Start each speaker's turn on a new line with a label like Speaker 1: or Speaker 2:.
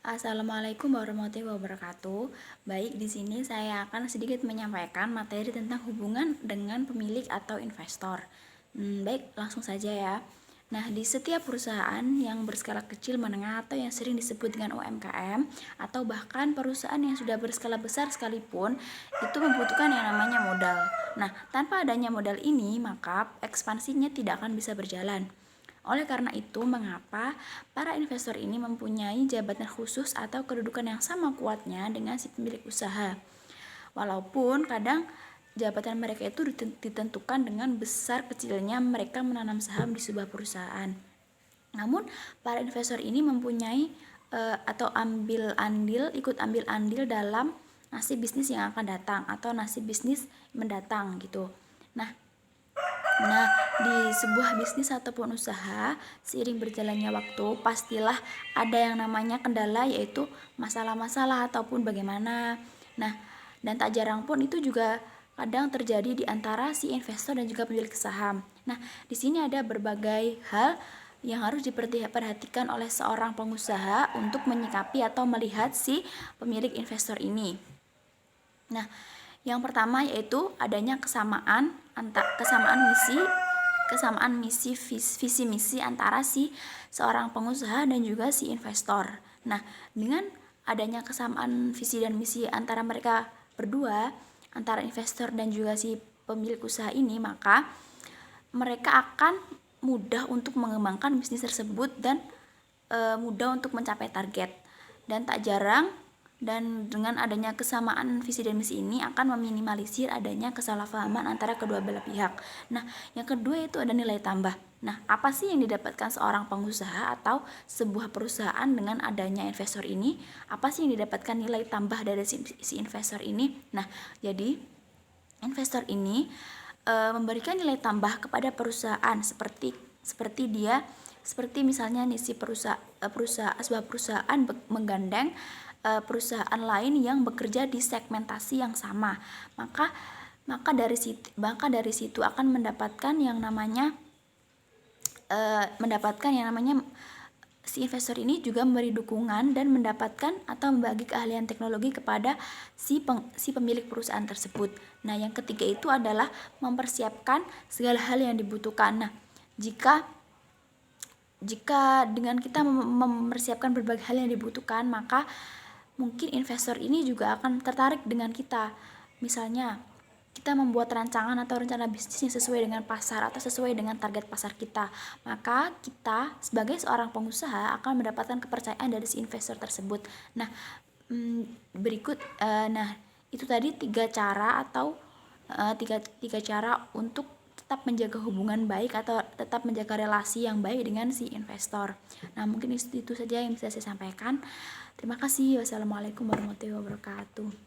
Speaker 1: Assalamualaikum warahmatullahi wabarakatuh. Baik, di sini saya akan sedikit menyampaikan materi tentang hubungan dengan pemilik atau investor. Baik, langsung saja ya. Nah, di setiap perusahaan yang berskala kecil, menengah, atau yang sering disebut dengan UMKM, atau bahkan perusahaan yang sudah berskala besar sekalipun, itu membutuhkan yang namanya modal. Nah, tanpa adanya modal ini, maka ekspansinya tidak akan bisa berjalan. Oleh karena itu, mengapa para investor ini mempunyai jabatan khusus atau kedudukan yang sama kuatnya dengan si pemilik usaha. Walaupun kadang jabatan mereka itu ditentukan dengan besar kecilnya mereka menanam saham di sebuah perusahaan. Namun, para investor ini mempunyai atau ikut ambil andil dalam nasib bisnis yang akan datang atau nasib bisnis mendatang gitu. Nah, di sebuah bisnis ataupun usaha, seiring berjalannya waktu, pastilah ada yang namanya kendala, yaitu masalah-masalah ataupun bagaimana. Nah, dan tak jarang pun itu juga kadang terjadi di antara si investor dan juga pemilik saham. Nah, di sini ada berbagai hal yang harus diperhatikan oleh seorang pengusaha untuk menyikapi atau melihat si pemilik investor ini. Nah, yang pertama yaitu adanya kesamaan visi misi antara si seorang pengusaha dan juga si investor. Nah, dengan adanya kesamaan visi dan misi antara mereka berdua, antara investor dan juga si pemilik usaha ini, maka mereka akan mudah untuk mengembangkan bisnis tersebut dan mudah untuk mencapai target. Dan tak jarang dengan adanya kesamaan visi dan misi ini akan meminimalisir adanya kesalahpahaman antara kedua belah pihak. Nah, yang kedua itu ada nilai tambah. Nah, apa sih yang didapatkan seorang pengusaha atau sebuah perusahaan dengan adanya investor ini? Apa sih yang didapatkan nilai tambah dari si investor ini? Nah, jadi investor ini memberikan nilai tambah kepada perusahaan seperti misalnya nih sebuah perusahaan menggandeng perusahaan lain yang bekerja di segmentasi yang sama, maka dari situ akan mendapatkan yang namanya si investor ini juga memberi dukungan dan mendapatkan atau membagi keahlian teknologi kepada si pemilik perusahaan tersebut. Nah, yang ketiga itu adalah mempersiapkan segala hal yang dibutuhkan. Nah, jika dengan kita mempersiapkan berbagai hal yang dibutuhkan, maka mungkin investor ini juga akan tertarik dengan kita. Misalnya, kita membuat rancangan atau rencana bisnis yang sesuai dengan pasar atau sesuai dengan target pasar kita, maka kita sebagai seorang pengusaha akan mendapatkan kepercayaan dari si investor tersebut. Nah, itu tadi tiga cara untuk tetap menjaga hubungan baik atau tetap menjaga relasi yang baik dengan si investor. Nah, mungkin itu saja yang bisa saya sampaikan. Terima kasih. Wassalamualaikum warahmatullahi wabarakatuh.